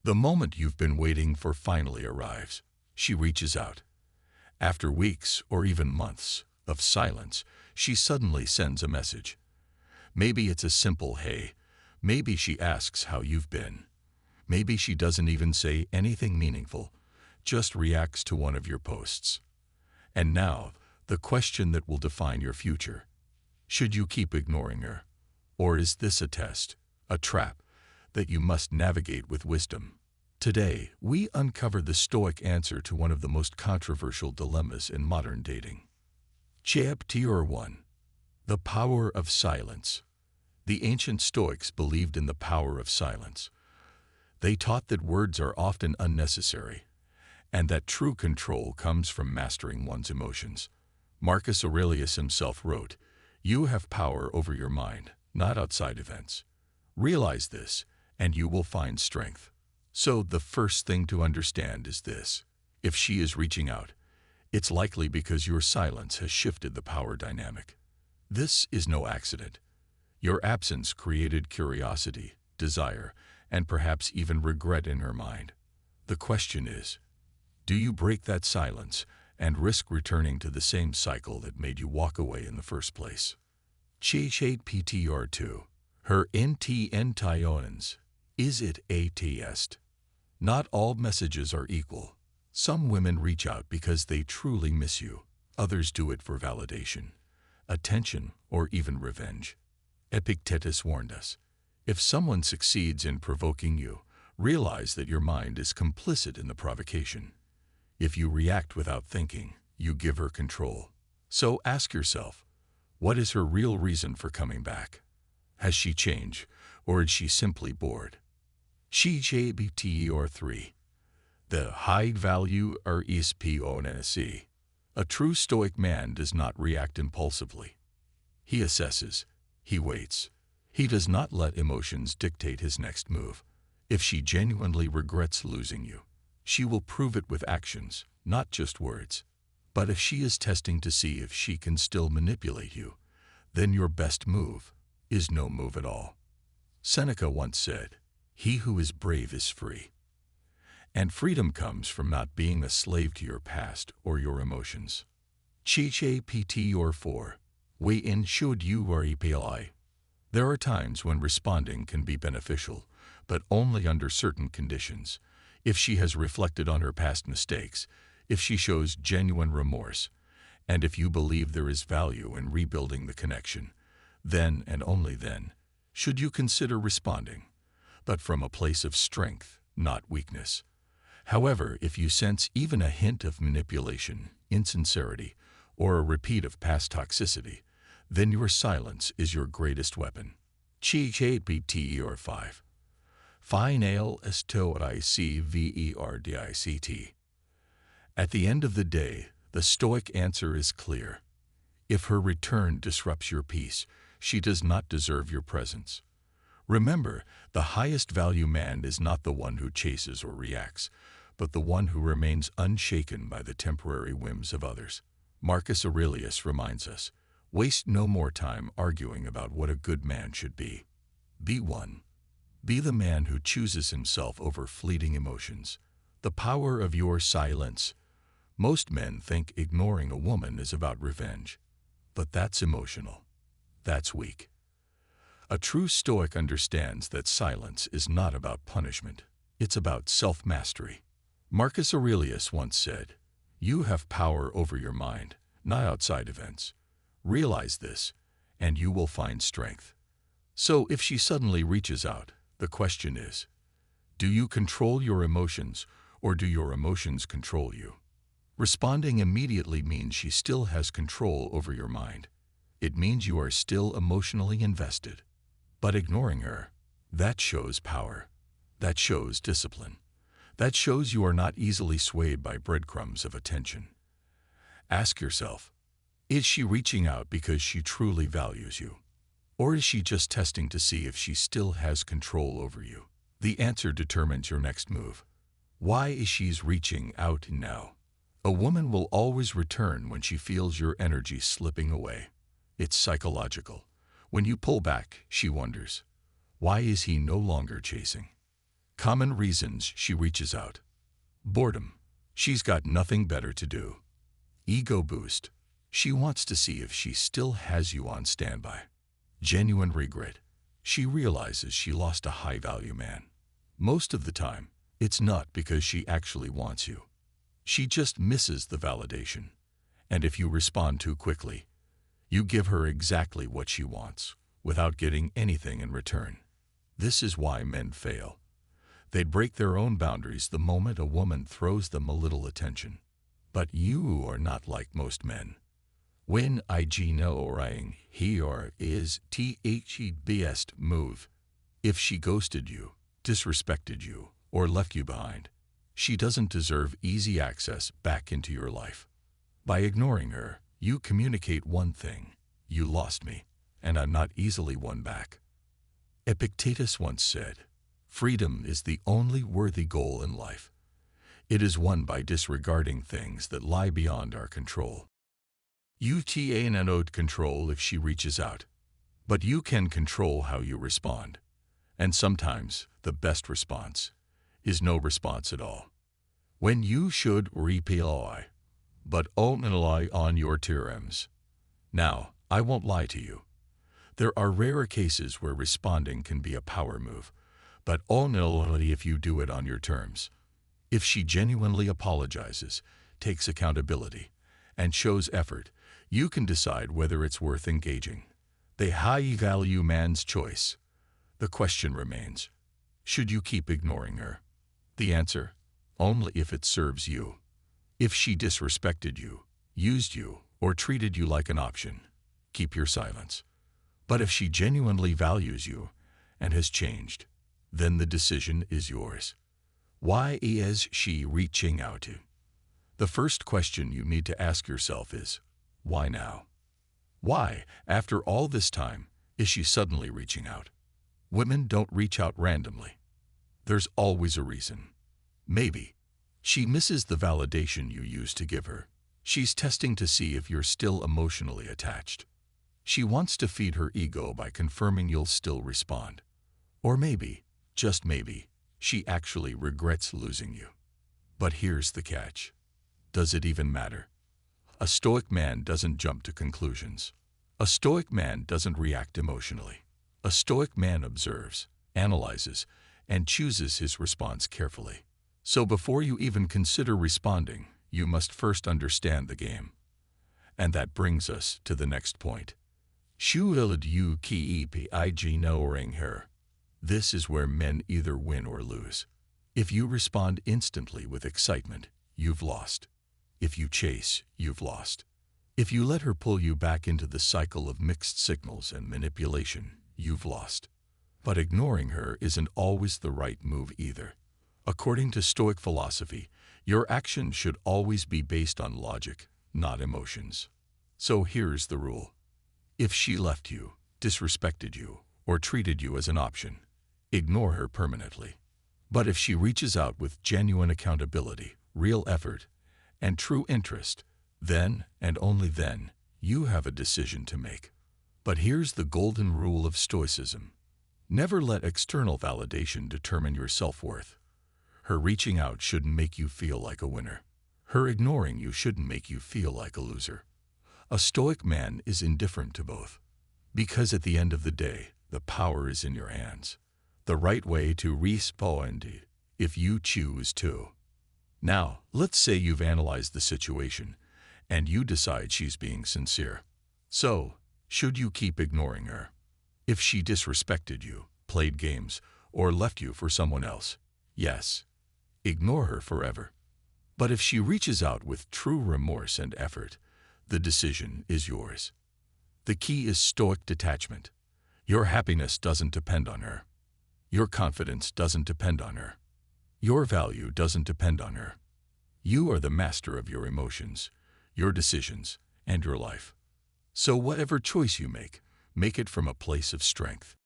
The moment you've been waiting for finally arrives. She reaches out. After weeks or even months of silence, she suddenly sends a message. Maybe it's a simple hey. Maybe she asks how you've been. Maybe she doesn't even say anything meaningful, just reacts to one of your posts. And now, the question that will define your future. Should you keep ignoring her? Or is this a test, a trap, that you must navigate with wisdom? Today, we uncover the Stoic answer to one of the most controversial dilemmas in modern dating. Chapter 1. The Power of Silence. The ancient Stoics believed in the power of silence. They taught that words are often unnecessary, and that true control comes from mastering one's emotions. Marcus Aurelius himself wrote, "You have power over your mind, not outside events. Realize this, and you will find strength." So the first thing to understand is this. If she is reaching out, it's likely because your silence has shifted the power dynamic. This is no accident. Your absence created curiosity, desire, and perhaps even regret in her mind. The question is, do you break that silence and risk returning to the same cycle that made you walk away in the first place? Chapter 2. Her intentions. Is it a test? Not all messages are equal. Some women reach out because they truly miss you. Others do it for validation, attention, or even revenge. Epictetus warned us, if someone succeeds in provoking you, realize that your mind is complicit in the provocation. If you react without thinking, you give her control. So ask yourself, what is her real reason for coming back? Has she changed, or is she simply bored? Chapter 3. The high value or ESPONSE. A true Stoic man does not react impulsively. He assesses. He waits. He does not let emotions dictate his next move. If she genuinely regrets losing you, she will prove it with actions, not just words. But if she is testing to see if she can still manipulate you, then your best move is no move at all. Seneca once said, "He who is brave is free." And freedom comes from not being a slave to your past or your emotions. Chapter 4. When should you reply? There are times when responding can be beneficial, but only under certain conditions. If she has reflected on her past mistakes, if she shows genuine remorse, and if you believe there is value in rebuilding the connection, then and only then should you consider responding, but from a place of strength, not weakness. However, if you sense even a hint of manipulation, insincerity, or a repeat of past toxicity, then your silence is your greatest weapon. Chapter 5. Final Stoic. At the end of the day, the Stoic answer is clear. If her return disrupts your peace, she does not deserve your presence. Remember, the highest value man is not the one who chases or reacts, but the one who remains unshaken by the temporary whims of others. Marcus Aurelius reminds us, waste no more time arguing about what a good man should be. Be one. Be the man who chooses himself over fleeting emotions. The power of your silence. Most men think ignoring a woman is about revenge. But that's emotional. That's weak. A true Stoic understands that silence is not about punishment. It's about self-mastery. Marcus Aurelius once said, "You have power over your mind, not outside events. Realize this, and you will find strength." So if she suddenly reaches out, the question is, do you control your emotions, or do your emotions control you? Responding immediately means she still has control over your mind. It means you are still emotionally invested. But ignoring her, that shows power. That shows discipline. That shows you are not easily swayed by breadcrumbs of attention. Ask yourself, is she reaching out because she truly values you? Or is she just testing to see if she still has control over you? The answer determines your next move. Why is she reaching out now? A woman will always return when she feels your energy slipping away. It's psychological. When you pull back, she wonders, why is he no longer chasing? Common reasons she reaches out. Boredom. She's got nothing better to do. Ego boost. She wants to see if she still has you on standby. Genuine regret. She realizes she lost a high-value man. Most of the time, it's not because she actually wants you. She just misses the validation. And if you respond too quickly, you give her exactly what she wants, without getting anything in return. This is why men fail. They break their own boundaries the moment a woman throws them a little attention. But you are not like most men. When ignoring he or is the best move. If she ghosted you, disrespected you, or left you behind, she doesn't deserve easy access back into your life. By ignoring her, you communicate one thing: you lost me, and I'm not easily won back. Epictetus once said, "Freedom is the only worthy goal in life. It is won by disregarding things that lie beyond our control." You cannot control if she reaches out, but you can control how you respond. And sometimes the best response is no response at all. When you should reply, but only on your terms. Now, I won't lie to you. There are rare cases where responding can be a power move, but only if you do it on your terms. If she genuinely apologizes, takes accountability, and shows effort, you can decide whether it's worth engaging. The high-value man's choice. The question remains, should you keep ignoring her? The answer, only if it serves you. If she disrespected you, used you, or treated you like an option, keep your silence. But if she genuinely values you and has changed, then the decision is yours. Why is she reaching out to? The first question you need to ask yourself is, why now? Why, after all this time, is she suddenly reaching out? Women don't reach out randomly. There's always a reason. Maybe she misses the validation you used to give her. She's testing to see if you're still emotionally attached. She wants to feed her ego by confirming you'll still respond. Or maybe, just maybe, she actually regrets losing you. But here's the catch. Does it even matter? A Stoic man doesn't jump to conclusions. A Stoic man doesn't react emotionally. A Stoic man observes, analyzes, and chooses his response carefully. So before you even consider responding, you must first understand the game. And that brings us to the next point. Should you keep ignoring her? This is where men either win or lose. If you respond instantly with excitement, you've lost. If you chase, you've lost. If you let her pull you back into the cycle of mixed signals and manipulation, you've lost. But ignoring her isn't always the right move either. According to Stoic philosophy, your action should always be based on logic, not emotions. So here's the rule. If she left you, disrespected you, or treated you as an option, ignore her permanently. But if she reaches out with genuine accountability, real effort, and true interest, then, and only then, you have a decision to make. But here's the golden rule of Stoicism. Never let external validation determine your self-worth. Her reaching out shouldn't make you feel like a winner. Her ignoring you shouldn't make you feel like a loser. A Stoic man is indifferent to both. Because at the end of the day, the power is in your hands. The right way to respond, if you choose to. Now, let's say you've analyzed the situation, and you decide she's being sincere. So, should you keep ignoring her? If she disrespected you, played games, or left you for someone else, yes, ignore her forever. But if she reaches out with true remorse and effort, the decision is yours. The key is Stoic detachment. Your happiness doesn't depend on her. Your confidence doesn't depend on her. Your value doesn't depend on her. You are the master of your emotions, your decisions, and your life. So whatever choice you make it from a place of strength.